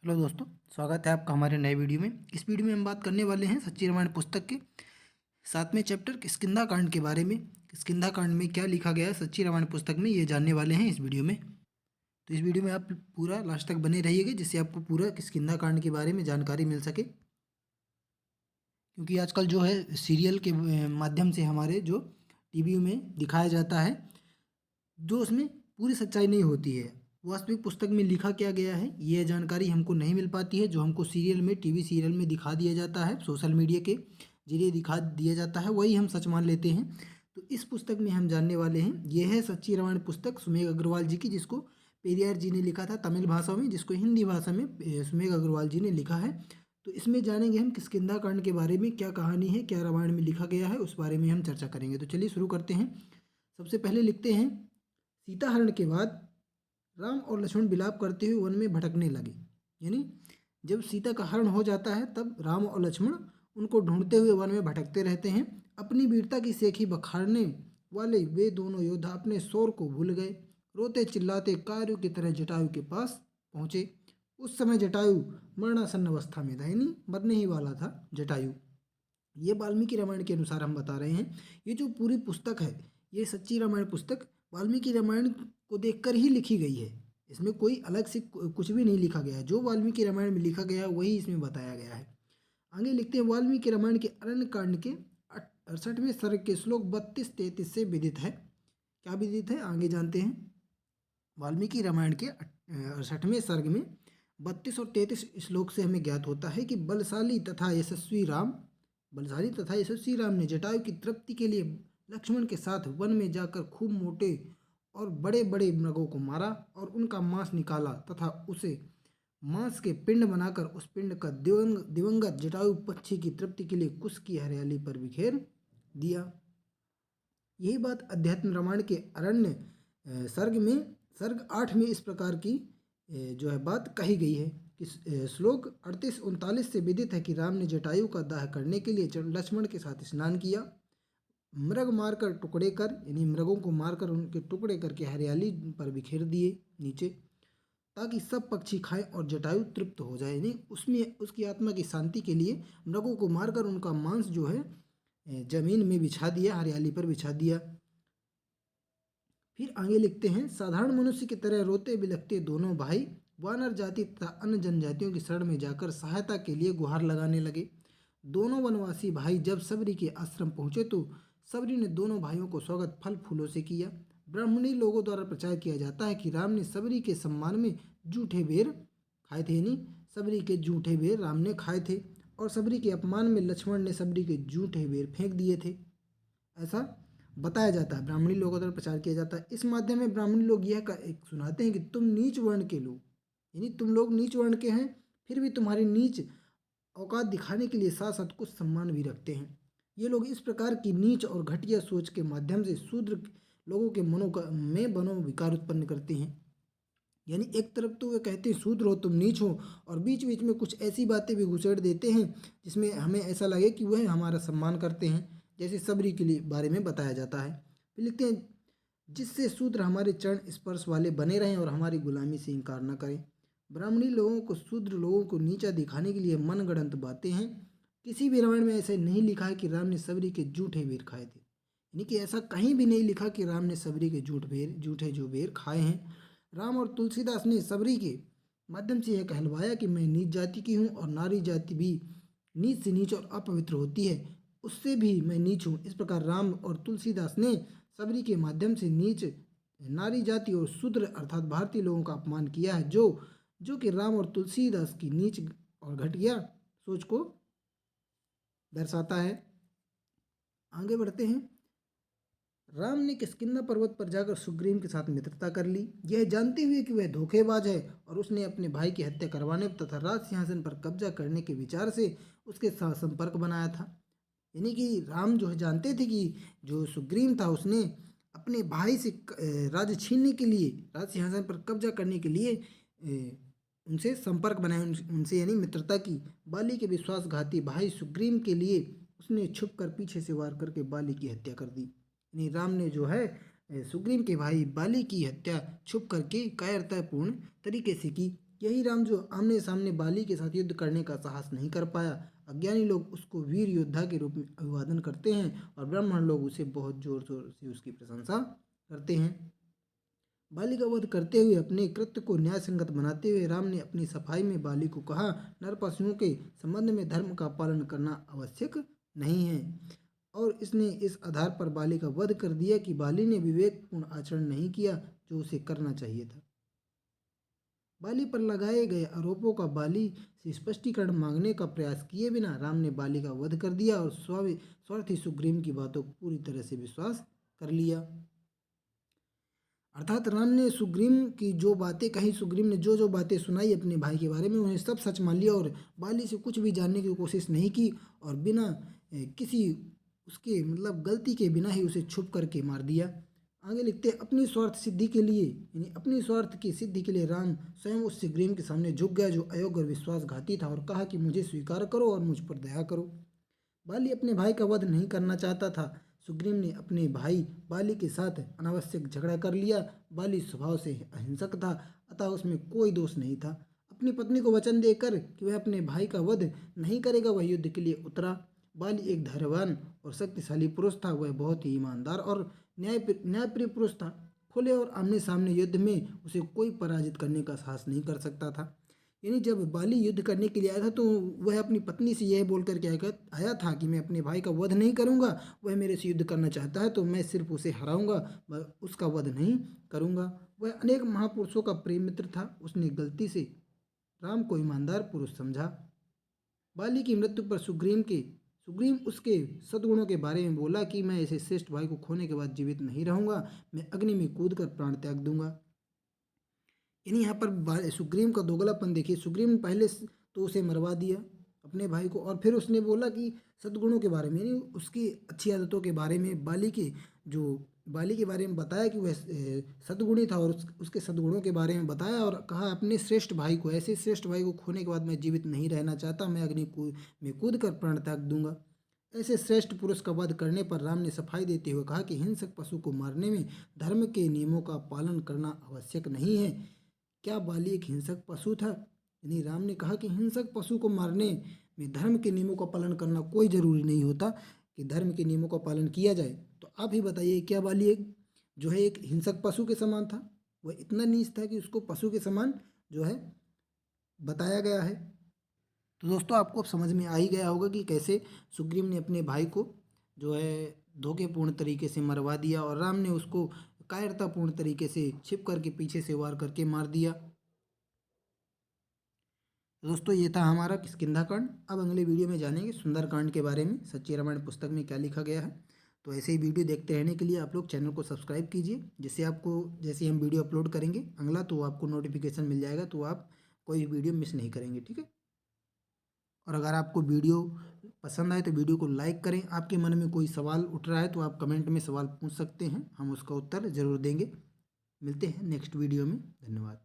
Hello दोस्तों, स्वागत है आपका हमारे नए वीडियो में। इस वीडियो में हम बात करने वाले हैं सच्ची रामायण पुस्तक के 7वें चैप्टर किष्किंधा कांड के बारे में। किष्किंधा कांड में क्या लिखा गया है सच्ची रामायण पुस्तक में, ये जानने वाले हैं इस वीडियो में। तो इस वीडियो में आप पूरा लास्ट तक बने रहिएगा, जिससे आपको पूरा किष्किंधा कांड के बारे में जानकारी मिल सके। क्योंकि आजकल जो है सीरियल के माध्यम से हमारे जो टीवी में दिखाया जाता है, जो उसमें पूरी सच्चाई नहीं होती है। वास्तविक पुस्तक में लिखा क्या गया है ये जानकारी हमको नहीं मिल पाती है। जो हमको सीरियल में, टीवी सीरियल में दिखा दिया जाता है, सोशल मीडिया के जरिए दिखा दिया जाता है, वही हम सच मान लेते हैं। तो इस पुस्तक में हम जानने वाले हैं, ये है सच्ची रामायण पुस्तक सुमेघ अग्रवाल जी की, जिसको पेरियार जी ने लिखा था तमिल भाषा में, जिसको हिंदी भाषा में सुमेघ अग्रवाल जी ने लिखा है। तो इसमें जानेंगे हम किष्किंधा कांड के बारे में, क्या कहानी है, क्या रामायण में लिखा गया है, उस बारे में हम चर्चा करेंगे। तो चलिए शुरू करते हैं। सबसे पहले लिखते हैं, सीता हरण के बाद राम और लक्ष्मण विलाप करते हुए वन में भटकने लगे। यानी जब सीता का हरण हो जाता है तब राम और लक्ष्मण उनको ढूंढते हुए वन में भटकते रहते हैं। अपनी वीरता की सेखी बखाड़ने वाले वे दोनों योद्धा अपने शौर को भूल गए। रोते चिल्लाते कायरों की तरह जटायु के पास पहुंचे। उस समय जटायु मरणासन्न अवस्था में था, यानी मरने ही वाला था जटायु। ये वाल्मीकि रामायण के अनुसार हम बता रहे हैं। ये जो पूरी पुस्तक है, ये सच्ची रामायण पुस्तक वाल्मीकि रामायण को देखकर ही लिखी गई है। इसमें कोई अलग से कुछ भी नहीं लिखा गया है। जो वाल्मीकि रामायण में लिखा गया है वही इसमें बताया गया है। आगे लिखते हैं, वाल्मीकि रामायण के अरण्य कांड के 68वें सर्ग के श्लोक 32-33 से विदित है। क्या विदित है आगे जानते हैं। वाल्मीकि रामायण के 68वें सर्ग में 32 और 33 श्लोक से हमें ज्ञात होता है कि बलशाली तथा यशस्वी राम ने जटायु की तृप्ति के लिए लक्ष्मण के साथ वन में जाकर खूब मोटे और बड़े बड़े मृगों को मारा और उनका मांस निकाला तथा उसे मांस के पिंड बनाकर उस पिंड का दिवंगत जटायु पक्षी की तृप्ति के लिए कुश की हरियाली पर बिखेर दिया। यही बात अध्यात्म रामायण के अरण्य सर्ग 8 में इस प्रकार की जो है बात कही गई है कि श्लोक 38-39 से विदित है कि राम ने जटायु का दाह करने के लिए लक्ष्मण के साथ स्नान किया। मृग मारकर टुकड़े कर, यानी मृगों को मारकर उनके टुकड़े करके हरियाली पर बिखेर दिए नीचे, ताकि सब पक्षी खाएं और जटायु तृप्त हो जाए। यानी उसमें उसकी आत्मा की शांति के लिए मृगों को मारकर उनका मांस जो है जमीन में बिछा दिया, हरियाली पर बिछा दिया। फिर आगे लिखते हैं, साधारण मनुष्य की तरह रोते बिलखते दोनों भाई वानर जाति तथा अन्य जनजातियों की शरण में जाकर सहायता के लिए गुहार लगाने लगे। दोनों वनवासी भाई जब सबरी के आश्रम पहुंचे तो सबरी ने दोनों भाइयों को स्वागत फल फूलों से किया। ब्राह्मणी लोगों द्वारा प्रचार किया जाता है कि राम ने सबरी के सम्मान में जूठे बेर खाए थे, यानी सबरी के जूठे बेर राम ने खाए थे, और सबरी के अपमान में लक्ष्मण ने सबरी के जूठे बेर फेंक दिए थे, ऐसा बताया जाता है। ब्राह्मणी लोगों द्वारा प्रचार किया जाता है। इस माध्यम में ब्राह्मणी लोग यह सुनाते हैं कि तुम नीच वर्ण के लोग, यानी तुम लोग नीच वर्ण के हैं, फिर भी तुम्हारी नीच औकात दिखाने के लिए साथ साथ कुछ सम्मान भी रखते हैं। ये लोग इस प्रकार की नीच और घटिया सोच के माध्यम से शूद्र लोगों के मनोविकार उत्पन्न करते हैं। यानी एक तरफ तो वे कहते हैं शूद्र हो तुम, नीच हो, और बीच बीच में कुछ ऐसी बातें भी घुसेड़ देते हैं जिसमें हमें ऐसा लगे कि वह हमारा सम्मान करते हैं, जैसे सबरी के लिए बारे में बताया जाता है। फिर लिखते हैं, जिससे शूद्र हमारे चरण स्पर्श वाले बने रहें और हमारी गुलामी से इनकार न करें। ब्राह्मणी लोगों को शूद्र लोगों को नीचा दिखाने के लिए मनगढ़ंत बातें हैं। किसी भी रामायण में ऐसे नहीं लिखा है कि राम ने सबरी के जूठे बेर खाए थे, यानी कि ऐसा कहीं भी नहीं लिखा कि राम ने सबरी के जूठे जो बेर खाए हैं। राम और तुलसीदास ने सबरी के माध्यम से यह कहलवाया कि मैं नीच जाति की हूँ और नारी जाति भी नीच से नीच और अपवित्र होती है, उससे भी मैं नीच हूँ। इस प्रकार राम और तुलसीदास ने सबरी के माध्यम से नीच नारी जाति और शूद्र अर्थात भारतीय लोगों का अपमान किया है, जो कि राम और तुलसीदास की नीच और घटिया सोच को दर्शाता है। आगे बढ़ते हैं। राम ने किष्किंधा पर्वत पर जाकर सुग्रीव के साथ मित्रता कर ली, यह जानते हुए कि वह धोखेबाज है और उसने अपने भाई की हत्या करवाने तथा राज सिंहासन पर कब्जा करने के विचार से उसके साथ संपर्क बनाया था। यानी कि राम जो है जानते थे कि जो सुग्रीव था उसने अपने भाई से राज्य छीनने के लिए, राज सिंहासन पर कब्जा करने के लिए उनसे संपर्क बनाया, उनसे यानी मित्रता की। बाली के विश्वासघाती भाई सुग्रीव के लिए उसने छुपकर पीछे से वार करके बाली की हत्या कर दी। यानी राम ने जो है सुग्रीव के भाई बाली की हत्या छुप करके कायरतापूर्ण तरीके से की। यही राम जो आमने सामने बाली के साथ युद्ध करने का साहस नहीं कर पाया। अज्ञानी लोग उसको वीर योद्धा के रूप में अभिवादन करते हैं और ब्राह्मण लोग उसे बहुत जोर शोर से उसकी प्रशंसा करते हैं। बाली का वध करते हुए अपने कृत्य को न्याय संगत बनाते हुए राम ने अपनी सफाई में बाली को कहा, नर पशुओं के संबंध में धर्म का पालन करना आवश्यक नहीं है। और इसने इस आधार पर बाली का वध कर दिया कि बाली ने विवेकपूर्ण आचरण नहीं किया जो उसे करना चाहिए था। बाली पर लगाए गए आरोपों का बाली से स्पष्टीकरण मांगने का प्रयास किए बिना राम ने बाली का वध कर दिया और स्वार्थी सुग्रीव की बातों को पूरी तरह से विश्वास कर लिया। अर्थात राम ने सुग्रीव की जो बातें कही, सुग्रीव ने जो जो बातें सुनाई अपने भाई के बारे में, उन्हें सब सच मान लिया और बाली से कुछ भी जानने की कोशिश नहीं की और बिना किसी उसके मतलब गलती के बिना ही उसे छुप करके मार दिया। आगे लिखते हैं, अपनी स्वार्थ सिद्धि के लिए यानी अपनी स्वार्थ की सिद्धि के लिए राम स्वयं उस सुग्रीव के सामने झुक गया जो अयोग्य और विश्वासघाती था और कहा कि मुझे स्वीकार करो और मुझ पर दया करो। बाली अपने भाई का वध नहीं करना चाहता था। सुग्रीव ने अपने भाई बाली के साथ अनावश्यक झगड़ा कर लिया। बाली स्वभाव से अहिंसक था, अतः उसमें कोई दोष नहीं था। अपनी पत्नी को वचन देकर कि वह अपने भाई का वध नहीं करेगा, वह युद्ध के लिए उतरा। बाली एक धैर्यवान और शक्तिशाली पुरुष था। वह बहुत ही ईमानदार और न्यायप्रिय पुरुष था। खुले और आमने सामने युद्ध में उसे कोई पराजित करने का साहस नहीं कर सकता था। यानी जब बाली युद्ध करने के लिए आया था तो वह अपनी पत्नी से यह बोल कर के आया था कि मैं अपने भाई का वध नहीं करूंगा, वह मेरे से युद्ध करना चाहता है तो मैं सिर्फ उसे हराऊंगा, उसका वध नहीं करूंगा। वह अनेक महापुरुषों का प्रेम मित्र था। उसने गलती से राम को ईमानदार पुरुष समझा। बाली की मृत्यु पर सुग्रीव उसके सद्गुणों के बारे में बोला कि मैं ऐसे श्रेष्ठ भाई को खोने के बाद जीवित नहीं रहूंगा, मैं अग्नि में कूद कर प्राण त्याग दूंगा। यानी यहाँ पर सुग्रीव का दोगलापन देखिए। सुग्रीव ने पहले तो उसे मरवा दिया अपने भाई को और फिर उसने बोला कि सद्गुणों के बारे में यानी उसकी अच्छी आदतों के बारे में बाली के बारे में बताया कि वह सद्गुणी था और उसके सद्गुणों के बारे में बताया और कहा अपने श्रेष्ठ भाई को, ऐसे श्रेष्ठ भाई को खोने के बाद मैं जीवित नहीं रहना चाहता, मैं अग्नि में कूद कर प्राण त्याग दूंगा। ऐसे श्रेष्ठ पुरुष का वध करने पर राम ने सफाई देते हुए कहा कि हिंसक पशु को मारने में धर्म के नियमों का पालन करना आवश्यक नहीं है। क्या बाली एक हिंसक पशु था? यानी राम ने कहा कि हिंसक पशु को मारने में धर्म के नियमों का पालन करना कोई जरूरी नहीं होता कि धर्म के नियमों का पालन किया जाए। तो आप ही बताइए, क्या बाली एक हिंसक पशु के समान था? वह इतना नीच था कि उसको पशु के समान जो है बताया गया है। तो दोस्तों आपको अब समझ में आ ही गया होगा कि कैसे सुग्रीव ने अपने भाई को जो है धोखेपूर्ण तरीके से मरवा दिया और राम ने उसको कायरतापूर्ण तरीके से छिप करके पीछे से वार करके मार दिया। दोस्तों ये था हमारा किष्किंधा कांड। अब अगले वीडियो में जानेंगे सुंदर कांड के बारे में, सच्ची रामायण पुस्तक में क्या लिखा गया है। तो ऐसे ही वीडियो देखते रहने के लिए आप लोग चैनल को सब्सक्राइब कीजिए, जिससे आपको जैसे हम वीडियो अपलोड करेंगे अगला तो आपको नोटिफिकेशन मिल जाएगा, तो आप कोई वीडियो मिस नहीं करेंगे, ठीक है। और अगर आपको वीडियो पसंद आए तो वीडियो को लाइक करें। आपके मन में कोई सवाल उठ रहा है तो आप कमेंट में सवाल पूछ सकते हैं, हम उसका उत्तर ज़रूर देंगे। मिलते हैं नेक्स्ट वीडियो में। धन्यवाद।